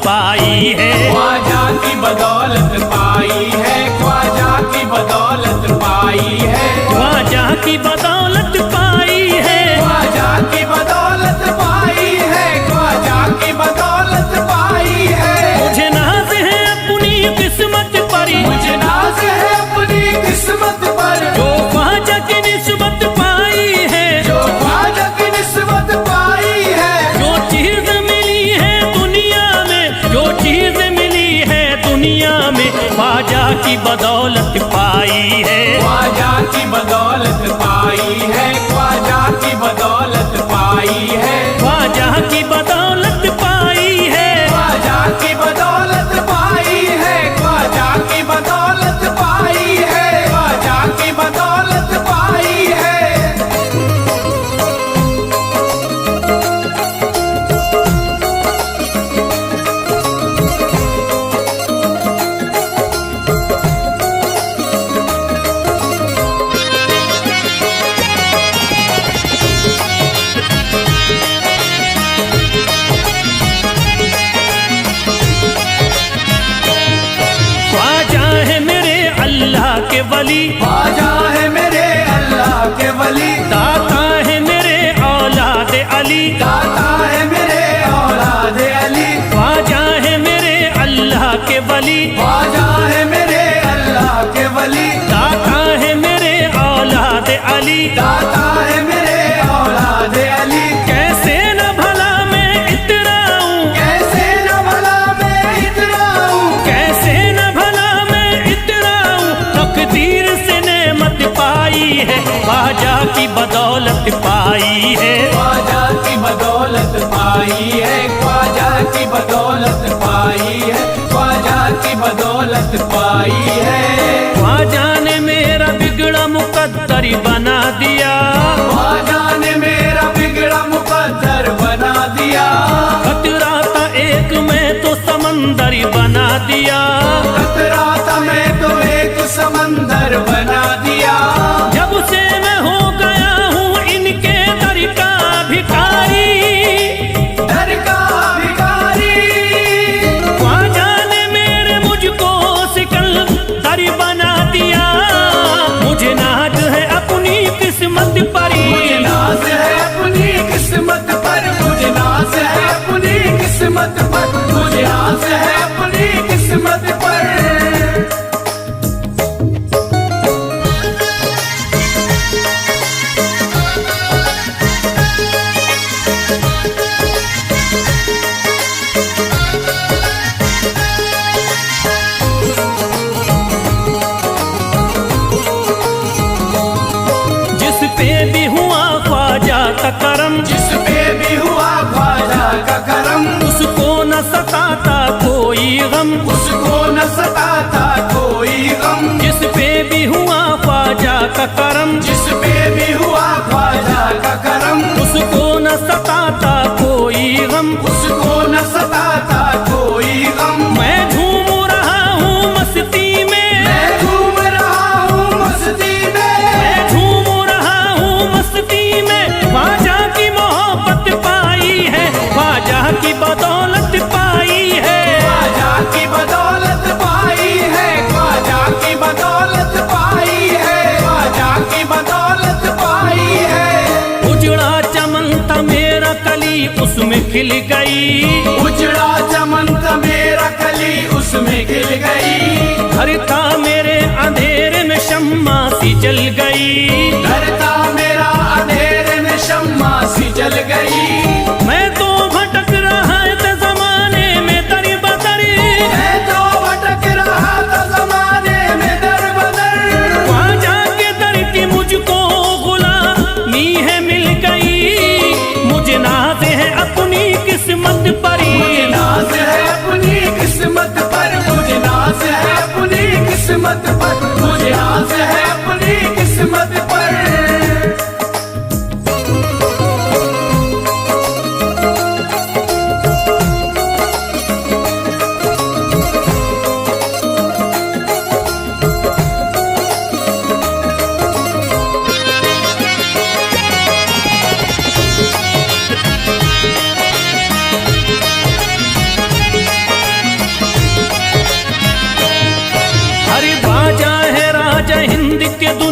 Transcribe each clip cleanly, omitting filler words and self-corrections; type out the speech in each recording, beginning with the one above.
पाई है। ख्वाजा की बदौलत पाई है, ख्वाजा की बदौलत पाई है, ख्वाजा की बदौलत पाई है, ख्वाजा की बदौलत पाई है, ख्वाजा की बदौलत पाई है। मुझे नाज है अपनी किस्मत पर, मुझे नाज है अपनी किस्मत पर, जो ख्वाजा की निस्बत पाई है, जो ख्वाजा की निस्बत पाई है। जो चीज मिली है दुनिया में, जो चीज मिली है दुनिया में, ख्वाजा की बदौलत पाई है। ख्वाजा की बदौलत पाई है, ख्वाजा की बदौलत पाई है, ख्वाजा की बदौलत पाई है, ख्वाजा की बदौलत पाई है, ख्वाजा की बदौलत पाई है, ख्वाजा की बदौलत पाई है। ख्वाजा है मेरे अल्लाह के वली, ख्वाजा है मेरे अल्लाह के वली, दाता है मेरे औलाद अली, दाता है मेरे औलाद अली, ख्वाजा है मेरे अल्लाह के वली, ख्वाजा है मेरे अल्लाह के वली, दाता है मेरे औलाद अली। दाता है मेरे औलाद अली। कैसे न भला मैं इतराऊं, कैसे न भला मैं इतराऊं, कैसे न भला मैं इतराऊं, तकदीर से नेमत पाई है, ख्वाजा की बदौलत पाई है। ख्वाजा की बदौलत पाई है, ख्वाजा की बदौलत पाई है, ख्वाजा की बदौलत पाई है। ख्वाजा ने मेरा बिगड़ा मुकद्दर बना दिया, ख्वाजा ने मेरा बिगड़ा मुकद्दर बना दिया, खतरा था एक में तो समंदर बना दिया, खतरा था मैं तो एक समंदर बना दिया। जब से मैं हो गया हूँ इनके दर का भिखारी, दर का भिखारी, ख्वाजा ने मेरे मुझको सिकंदर बना दिया। मुझे नाज है अपनी किस्मत पर, मुझे नाज है अपनी किस्मत पर, मुझे नाज है अपनी किस्मत पर, मुझे नाज है अपनी किस्मत पर। जिस पे भी हुआ ख्वाजा का करम, जिस पे भी हुआ ख्वाजा का करम, उसको न सताता कोई गम, उसको न सताता कोई गम। जिस पे भी हुआ ख्वाजा का करम, जिस पे भी हुआ ख्वाजा का करम, उसको न सताता कोई गम। उसको न सताता कोई गम। मैं झूम रहा हूँ मस्ती में, मैं झूम रहा हूँ मस्ती में, मैं झूम रहा हूँ मस्ती में, ख्वाजा की मोहब्बत पाई है, ख्वाजा की बदौलत पाई है। ख्वाजा की बदौलत पाई है, ख्वाजा की बदौलत पाई है, ख्वाजा की बदौलत पाई है। उजड़ा चमन था मेरा कली उसमें खिल गई, उजड़ा चमन था मेरा कली उसमें खिल गई, घर था मेरे अंधेरे में शम्मा सी जल गई, घर था मेरा अंधेरे में शम्मा सी जल गई। मैं तो भटक रहा था जमाने में दर बदर, मैं तो भटक रहा था जमाने में दर बदर, ख्वाजा के दर की मुझको गुलामी है मिल गई। मुझे नाज है अपनी किस्मत पर, मुझे नाज है अपनी किस्मत पर, मुझे नाज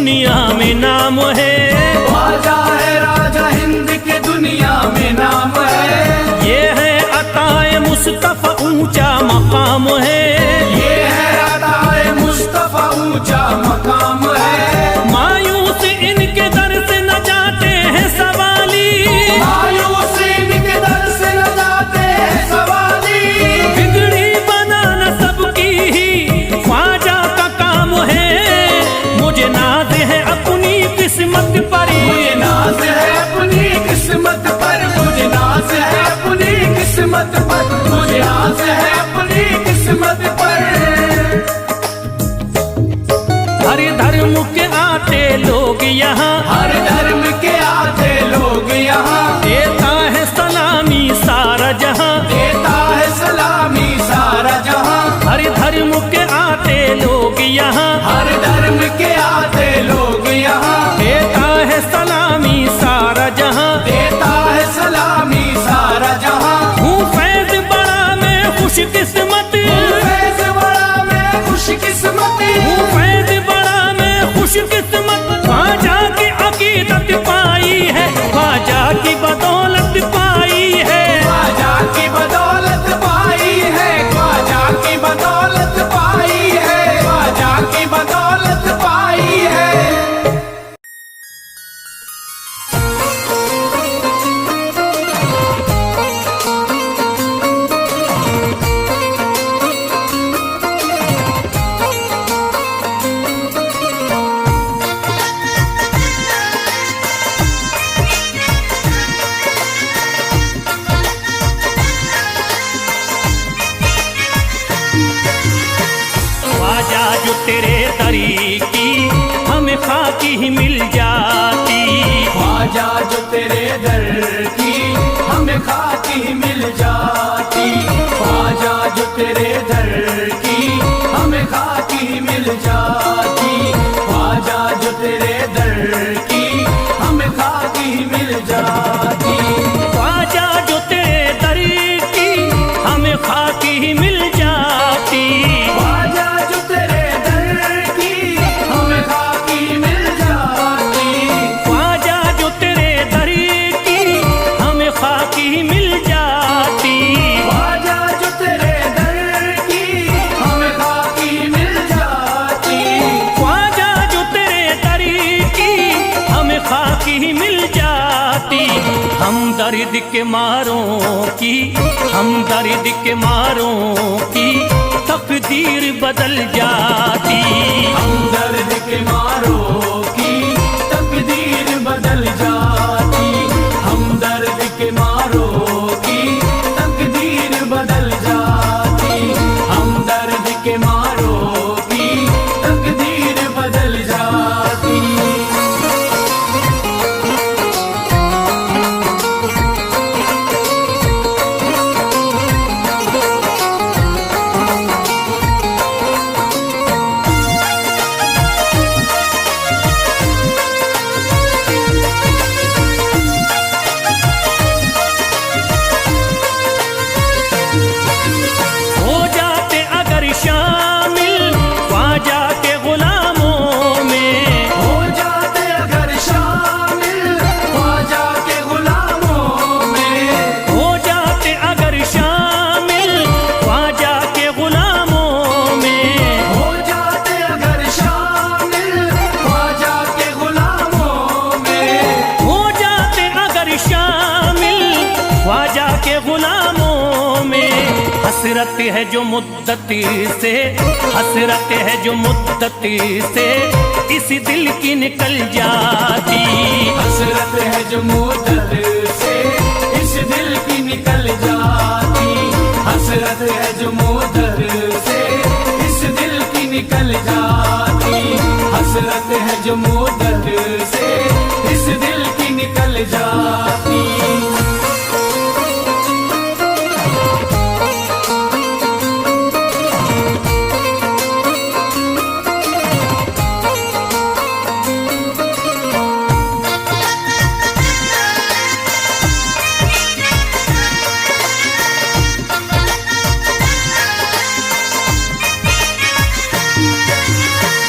दुनिया में नाम है, ख्वाजा है राजा हिंद के दुनिया में नाम है। ये है अताए मुस्तफा ऊंचा मकाम है, ये है अताए मुस्तफा ऊंचा मकाम है। मायूस इनके दर से न जाते हैं सवाली, मायूस इनके दर से न जाते हैं सवाली। बिगड़ी बनाना सबकी ही ख्वाजा का काम है। मुझे नाज है अपनी किस्मत पर, मुझे नाज है अपनी किस्मत पर, मुझे नाज है अपनी किस्मत पर, मुझे नाज है अपनी किस्मत पर। हर धर्म के आते लोग यहाँ, हर धर्म के आते लोग यहाँ, देता है सलामी सारा जहाँ, देता है सलामी सारा जहाँ। हर धर्म के आते लोग यहाँ, हर धर्म के आते लोग यहाँ, देता है सलामी सारा जहाँ, देता है सलामी सारा जहाँ। हूँ फैज बड़ा मैं खुशकिस्मत, फैज बड़ा मैं खुशकिस्मत, हूँ फैज बड़ा मैं खुशकिस्मत। ख्वाजा की अकीदत पाई है, ख्वाजा की बदौलत पाई है, ख्वाजा की बदौलत पाई है, ख्वाजा की बदौलत पाई है, ख्वाजा की बदौलत पाई है। ख्वाजा जो तेरे दरी की हमें खाकी ही मिल जाती, ख्वाजा जो तेरे दर की हमें खाकी मिल जाती, ख्वाजा जो तेरे दर की हमें खाकी मिल जाती, ख्वाजा जो तेरे दर की हमें खाकी मिल जाती। ख्वाजा जो तेरे दरी की हमें खाकी ही मिल जाती, ख्वाजा जो तेरे दर की हमें खाकी मिल जाती, ख्वाजा जो तेरे दरी की हमें खाकी ही मिल जाती, ख्वाजा जो तेरे दर की हमें खाकी मिल जाती, ख्वाजा जो तेरे दरी की हमें खाकी ही मिल जाती। हम दर्द के मारों की, हम दर्द के मारों की तकदीर बदल जाती, हम दर्द के मारों की तकदीर बदल जाती, हम दर्द के मारों की तकदीर बदल जाती, हम दर्द के मारों की तकदीर बदल जाती। हो जाते अगर शामिल ख्वाजा के गुलामों में, हो जाते अगर शामिल ख्वाजा के गुलामों में, हो जाते अगर शामिल ख्वाजा के गुलामों में, हो जाते अगर शामिल ख्वाजा के गुलामों में, हो जाते अगर शामिल ख्वाजा के गुलामों में। हसरत है जो मुद्दती से, हसरत है जो मुद्दती से इस दिल की निकल जाती, हसरत है जो मुद्दत से इस दिल की निकल जाती, हसरत है जो मुद्दत से इस दिल की निकल जाती, हसरत है जो मुद्दत से इस दिल की निकल जाती।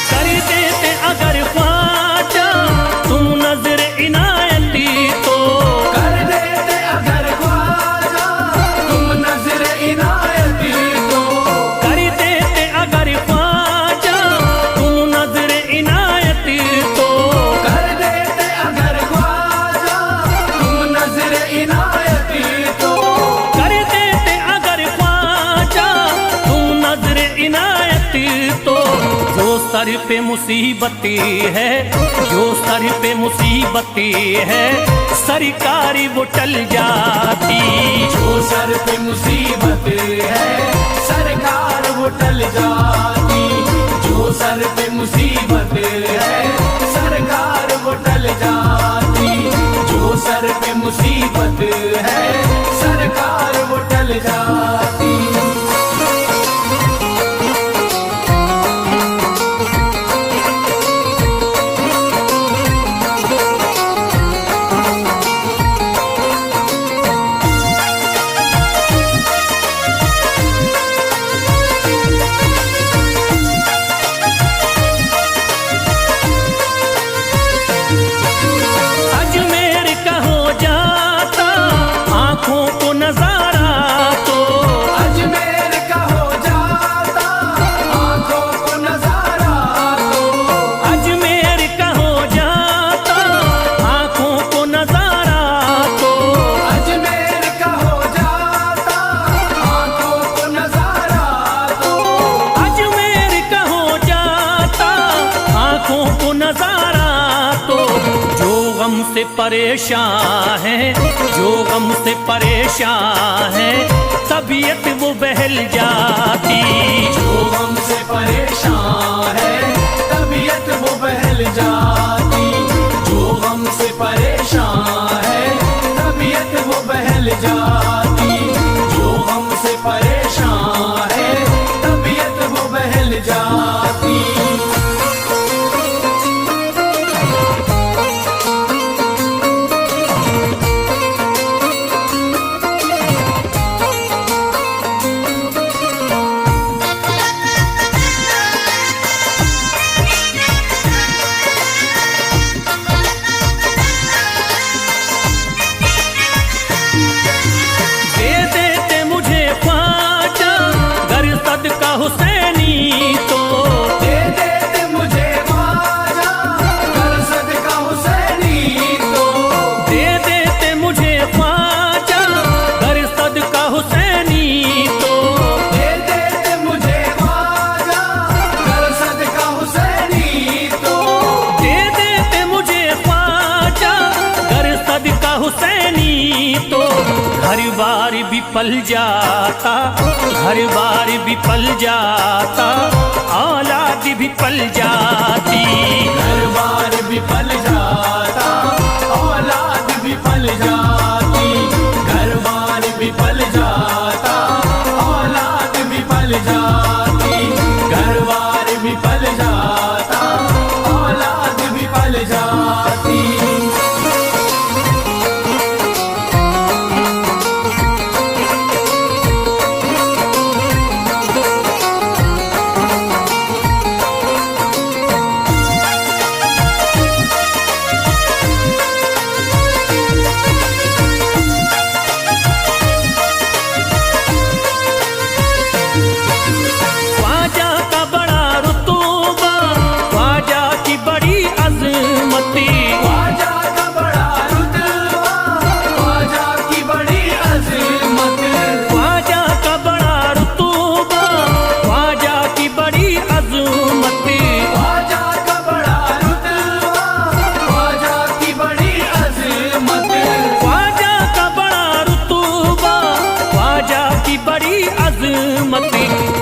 कर देते अगर ख्वाजा सर पे मुसीबतें है, जो सर पे मुसीबतें है, सरकारी वो टल जाती। जो सर पे मुसीबत है सरकार वो टल जाती। जो सर पे मुसीबत है सरकार वो टल जाती। जो सर पे मुसीबत है सरकार वो टल जाती। से परेशान है, जो गम से परेशान है, तबीयत वो बहल जाती। जो गम से परेशान है तबीयत वो बहल जाती। जो गम से परेशान है तबीयत वो बहल जाती। जो गम से परेशान है तबीयत वो बहल जाती। हुसैनी तो दे देते मुझे ख्वाजा कर सदका हुसैनी तो। दे देते मुझे ख्वाजा कर सदका हुसैनी तो। दे देते मुझे ख्वाजा कर सदका हुसैनी तो। दे देते मुझे ख्वाजा कर सदका हुसैनी तो। घर बार भी पल जाता, घर बार भी पल जाता, औलाद भी पल जाती। घर बार भी पल जाता औलाद भी पल जाती। घर बार भी पल जाता औलाद भी पल जाती। घर बार भी पल जाता औलाद भी पल जाती।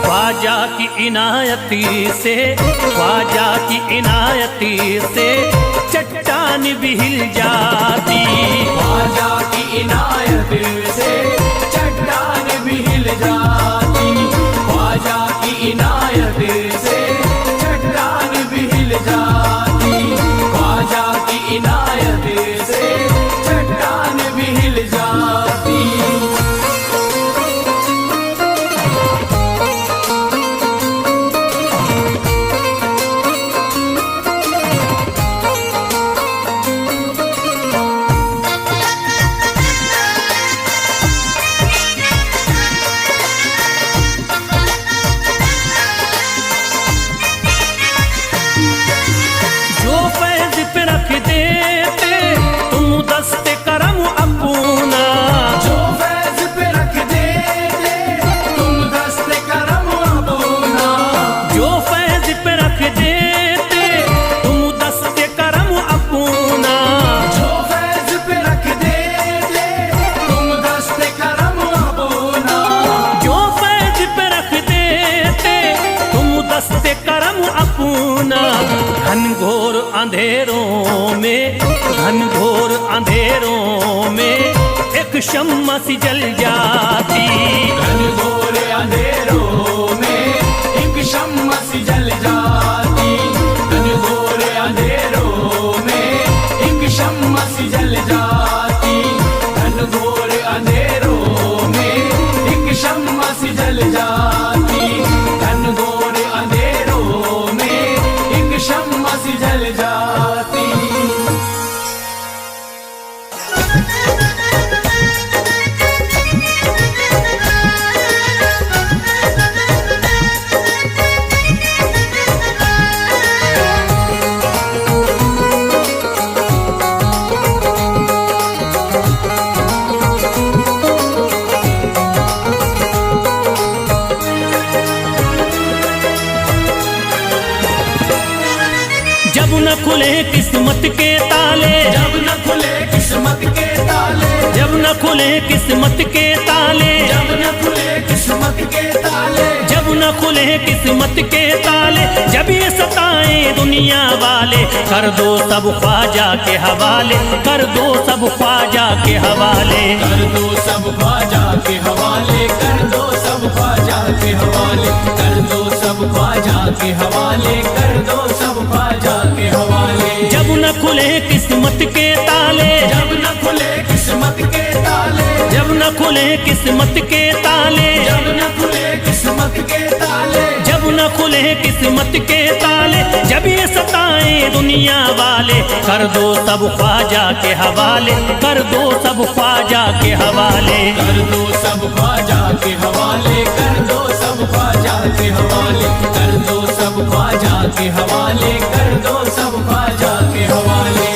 ख्वाजा की इनायती से, ख्वाजा की इनायती से चट्टान भी हिल जाती। ख्वाजा की इनायत से चट्टान भी हिल जाती। ख्वाजा की इनायत से चट्टान भी हिल जाती। ख्वाजा की इनायत से चट्टान भी हिल जाती। अंधेरों में, घनघोर अंधेरों में एक शम्मा सी जल जाती। घनघोर अंधेरों में एक शम्मा सी जल जाती। घनघोर अंधेरों में एक शम्मा सी जल जाती। घनघोर अंधेरों में एक शम्मा सी जल जाती। घनघोर अंधेरों में एक शम्मा सी जल जाती। जब न खुले किस्मत के ताले, जब न खुले किस्मत के ताले, जब न खुले किस्मत के ताले, जब न खुले किस्मत के ताले, जब न खुले किस्मत के ताले, जब ये सताएं दुनिया वाले, कर दो सब ख्वाजा के हवाले, कर दो सब ख्वाजा के हवाले। कर दो सब ख्वाजा के हवाले, कर दो सब ख्वाजा के हवाले, कर दो सब ख्वाजा के हवाले, कर दो सब ख्वाजा के हवाले। जब न खुले किस्मत के ताले, जब न खुले किस्मत के ताले, जब न खुले किस्मत के ताले, जब न खुले किस्मत के ताले, जब न खुले किस्मत के ताले, जब ये सताएं दुनिया वाले, कर दो सब ख्वाजा के हवाले, कर दो सब ख्वाजा के हवाले। कर दो सब ख्वाजा के हवाले, कर दो सब ख्वाजा के हवाले, कर दो सब ख्वाजा के हवाले, कर दो सब ख्वाजा के हवाले।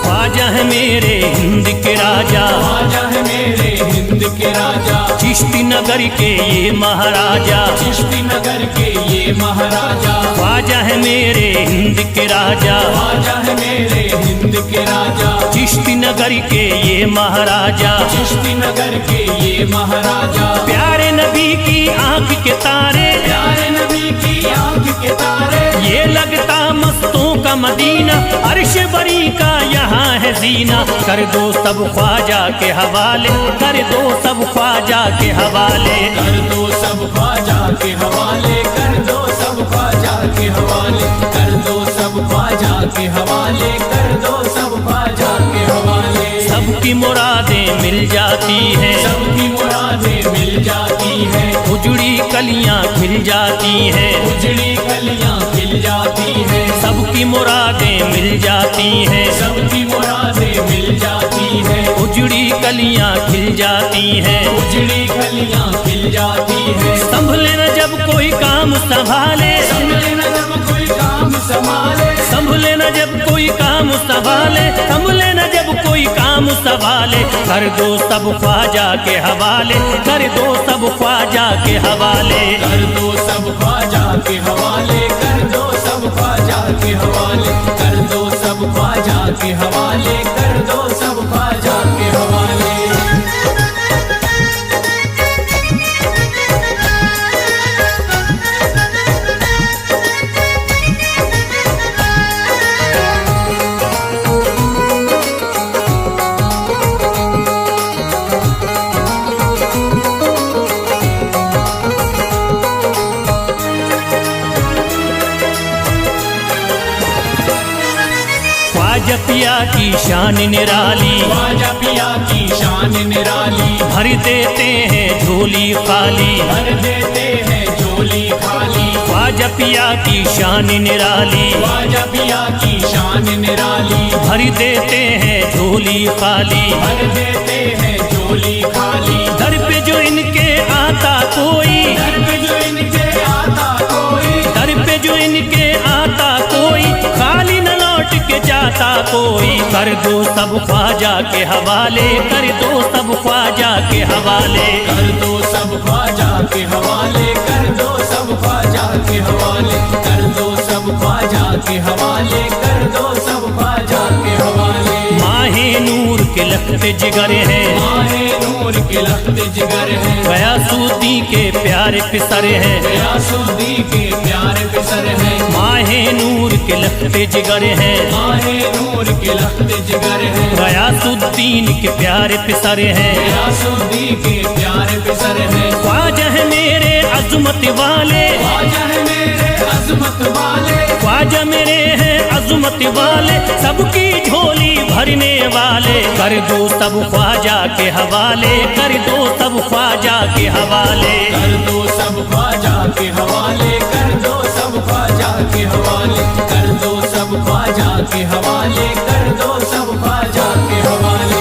ख्वाजा है मेरे हिंद के राजा, ख्वाजा है मेरे हिंद के राजा, चिश्ती नगर के ये महाराजा, चिश्ती नगर के ये महाराजा। ख्वाजा है मेरे हिंद के राजा, ख्वाजा है मेरे हिंद के राजा, चिश्ती नगर के ये महाराजा। चिश्ती नगर के ये महाराजा। प्यारे नबी की आंख के तारे, प्यारे नबी की आंख के तारे, ये लगता मस्तों का मदीना, अर्श बरी का यहाँ है जीना। कर दो सब ख्वाजा के हवाले, कर दो सब ख्वाजा के हवाले। कर दो सब ख्वाजा के हवाले, कर दो सब ख्वाजा के हवाले, कर दो सब ख्वाजा के हवाले, कर दो सब ख्वाजा के हवाले। सबकी मुरादें मिल जाती हैं, सबकी मुरादें मिल जाती हैं, उजड़ी कलियां खिल जाती हैं, उजड़ी कलियां खिल जाती हैं। सबकी मुरादें मिल जाती हैं, सबकी मुरादें मिल जाती हैं, उजड़ी कलियां खिल जाती हैं। उजड़ी कलियां खिल जाती हैं। संभले न जब कोई काम संभाले, संभले न जब कोई काम संभाले, संभले न जब कोई काम संभाले, संभले न जब कोई काम संभाले। कर दो सब ख्वाजा के हवाले, कर दो सब ख्वाजा के हवाले। कर दो सब ख्वाजा के हवाले, कर दो सब ख्वाजा के हवाले, कर दो सब ख्वाजा के हवाले, कर दो सब ख्वाजा के हवाले। ख्वाजा पिया की शान निराली, ख्वाजा पिया की शान निराली, भर देते हैं झोली खाली, भर देते हैं झोली खाली। ख्वाजा पिया की शान निराली, ख्वाजा पिया की शान निराली, भर देते हैं झोली खाली, भर देते हैं झोली खाली। दर पे जो इनके आता कोई, दर पे जो इनके आता कोई, दर पे जो इनके आता कोई, खाली न लौट के जाता कोई, कर दो सब ख्वाजा के हवाले, कर दो सब ख्वाजा के हवाले। कर दो सब ख्वाजा के हवाले, कर दो सब ख्वाजा के हवाले, कर दो सब ख्वाजा के हवाले, कर दो सब ख्वाजा के हवाले। माहे नूर के लखते जिगर है, माहे नूर के लखते जिगर है, गयासुद्दीन के प्यारे पिसर है, गयासुद्दीन के प्यारे पिसर है। माहे नूर के लखते जिगर है, माहे नूर के लखते जिगर है, गयासुद्दीन के प्यारे पिसर है, गयासुद्दीन के प्यारे पिसर है। ख्वाजा है मेरे अज़मत वाले, ख्वाजा है मेरे अज़मत वाले, ख्वाजा मेरे हैं अज़मत वाले, सबकी झोली भरने वाले। कर दो सब ख्वाजा के हवाले, कर दो सब ख्वाजा के हवाले। कर दो सब ख्वाजा के हवाले, कर दो सब ख्वाजा के हवाले, कर दो सब ख्वाजा के हवाले, कर दो सब ख्वाजा के हवाले।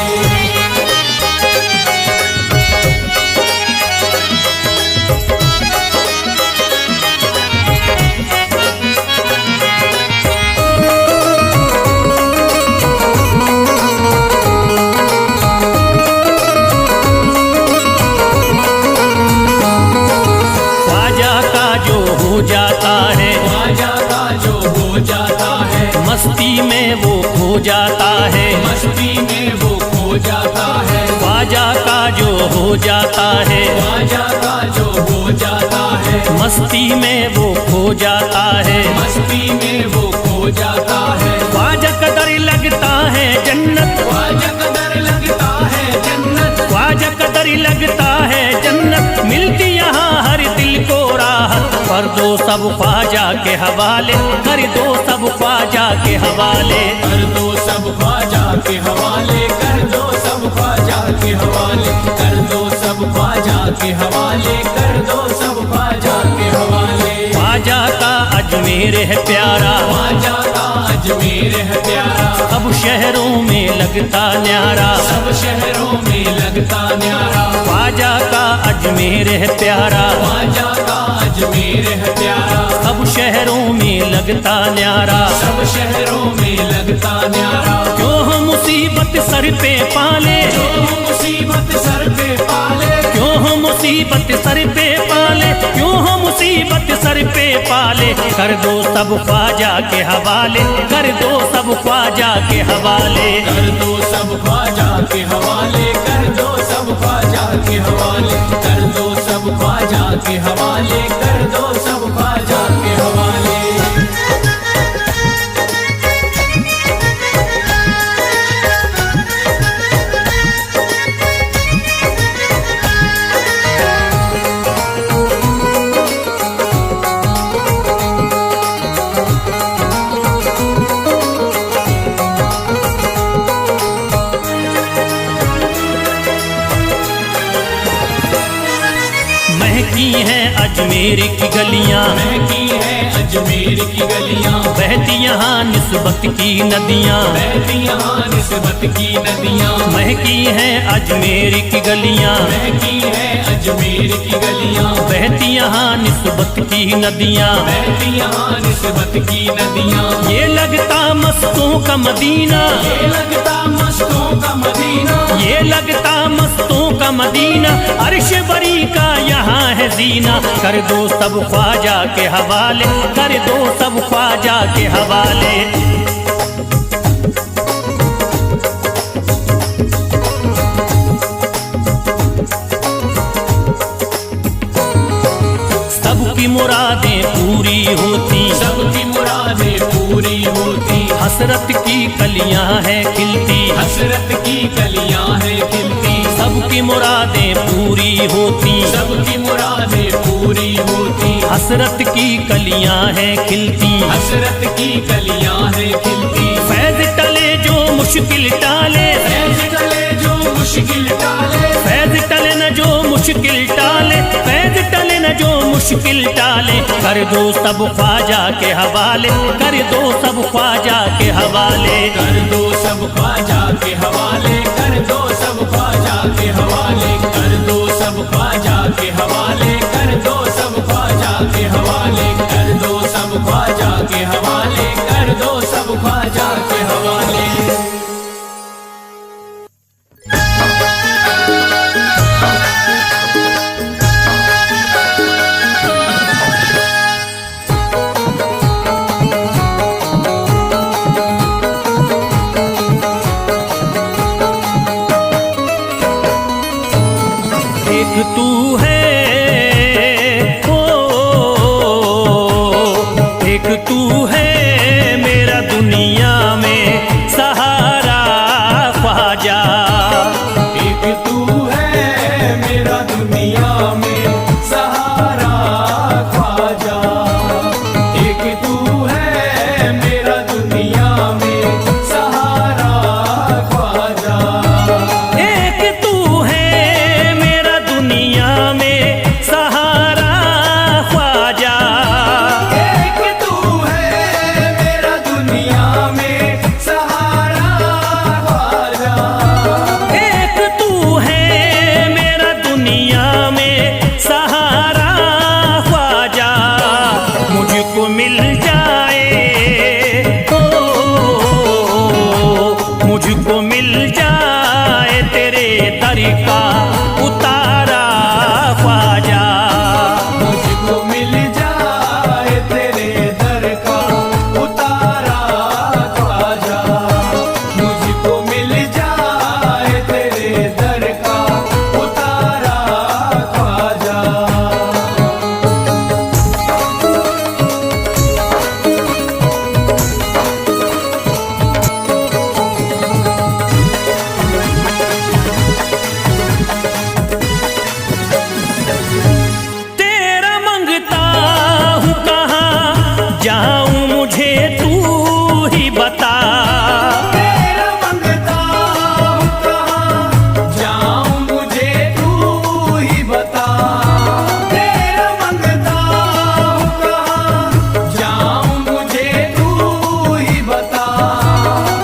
जाता है ख्वाजा का जो हो जाता है, मस्ती में वो खो जाता है, मस्ती में वो खो जाता है। ख्वाजा का जो हो जाता है, ख्वाजा का जो हो जाता है, मस्ती में वो खो जाता है, मस्ती में वो खो जाता है। ख्वाजा कदर लगता है जन्नत, ख्वाजा कदर लगता है जन्नत, ख्वाजा कदर लगता है जन्नत, मिलती यहाँ हर दिल को राहत। कर दो सब ख्वाजा के हवाले, कर दो सब ख्वाजा के हवाले। कर दो सब ख्वाजा के हवाले, कर दो सब ख्वाजा के हवाले, कर दो सब ख्वाजा के हवाले, कर दो सब ख्वाजा के हवाले। ख्वाजा का अजमेर है प्यारा, ख्वाजा का अजमेर है प्यारा, सब शहरों में लगता न्यारा, सब शहरों में लगता न्यारा। ख्वाजा का अजमेर है प्यारा, ख्वाजा का अजमेर है प्यारा, सब शहरों में लगता न्यारा, सब शहरों में लगता न्यारा। क्यों हम मुसीबत सर पे पाले, जो मुसीबत सर पे पाले, क्यों हम मुसीबत सर पे पाले, क्यों हम मुसीबत सर पे पाले। कर दो सब ख्वाजा के हवाले, कर दो सब ख्वाजा के हवाले। कर दो सब ख्वाजा के हवाले, कर दो सब ख्वाजा के हवाले, कर दो सब ख्वाजा के हवाले, कर दो सब ख्वाजा के हवाले। महकी हैं अजमेर की गलियां, महकी है अजमेर की गलियां, बहती यहाँ निस्बत की नदियाँ, बहती यहाँ निस्बत की नदियां। महकी हैं अजमेर की गलियां, महकी है अजमेर की गलियां, बहती यहाँ निस्बत की नदियाँ, बहती यहाँ निस्बत की नदियां। ये लगता मस्तों का मदीना, ये लगता मस्तों का मदीना, ये लगता मस्तों का मदीना, अर्श बरी का यहाँ है जीना। कर दो सब ख्वाजा के हवाले, कर दो सब ख्वाजा के हवाले। सबकी मुरादें पूरी होती, सबकी मुरादें पूरी होती, हसरत की कलियां हैं खिलती, हसरत की कलियां हैं खिलती। सबकी मुरादें पूरी होती, सबकी मुरादें पूरी होती, हसरत की कलियां हैं खिलती, हसरत की कलियां हैं खिलती। फैज टले जो मुश्किल टाले, फैज टले जो मुश्किल टाले, फैज टले न जो मुश्किल टाले, फैज टले न जो मुश्किल टाले। कर दो सब ख्वाजा के हवाले, कर दो सब ख्वाजा के हवाले। कर दो सब ख्वाजा के हवाले, कर दो सब ख्वाजा के हवाले, कर दो सब ख्वाजा के हवाले, कर दो सब ख्वाजा के हवाले, कर दो सब ख्वाजा के हवाले, कर दो सब ख्वाजा के एक तू है, ओ एक तू है मेरा दुनिया में सहारा ख्वाजा। एक तू है मेरा दुनिया में सहारा ख्वाजा। एक तू है मेरा दुनिया में सहारा ख्वाजा। एक तू है मेरा दुनिया में सहारा ख्वाजा। एक तू है मेरा दुनिया में सहारा ख्वाजा। एक तू है मेरा दुनिया में सहारा ख्वाजा। मुझको मिल जाए, ओ मुझको मिल जाए तेरे दर का उतारा ख्वाजा। मुझको मिल जाए तेरे दर का उतारा ख्वाजा। मुझको मिल जाए तेरे दर का उतारा ख्वाजा। तेरा मंगता हूँ कहाँ जाऊँ मुझे तू ही बता। तेरा मंगता हूँ कहाँ जाऊँ मुझे तू ही बता। तेरा मंगता हूँ कहाँ जाऊँ मुझे तू ही बता।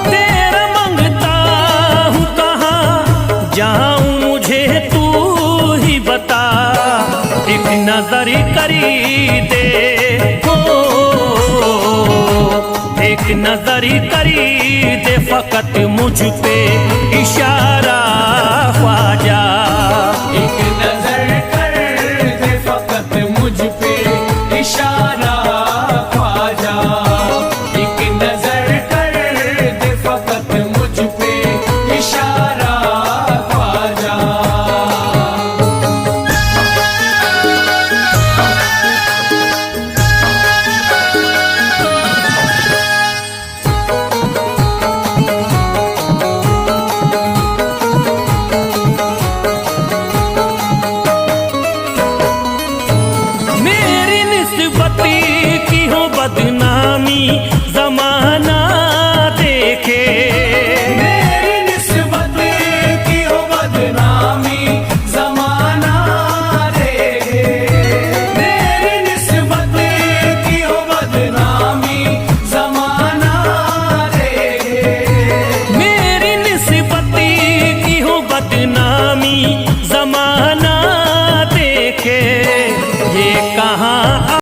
तेरा मंगता हूँ कहाँ जाऊँ मुझे तू ही बता। एक नजर करी दे, हो एक नजर करी दे फकत मुझ पे इशारा ख्वाजा। एक नजर कर दे फकत मुझ पे इशारा ख्वाजा। एक नजर कर दे फकत मुझ पे इशारा ख्वाजा। मेरी निस्बती की हो बदनामी जमाना देखे। मेरी निस्बत की हो बदनामी जमाना देखे। मेरी निस्बत की हो बदनामी जमाना देखे। मेरी निस्बती की हो बदनामी जमाना देखे। ये कहाँ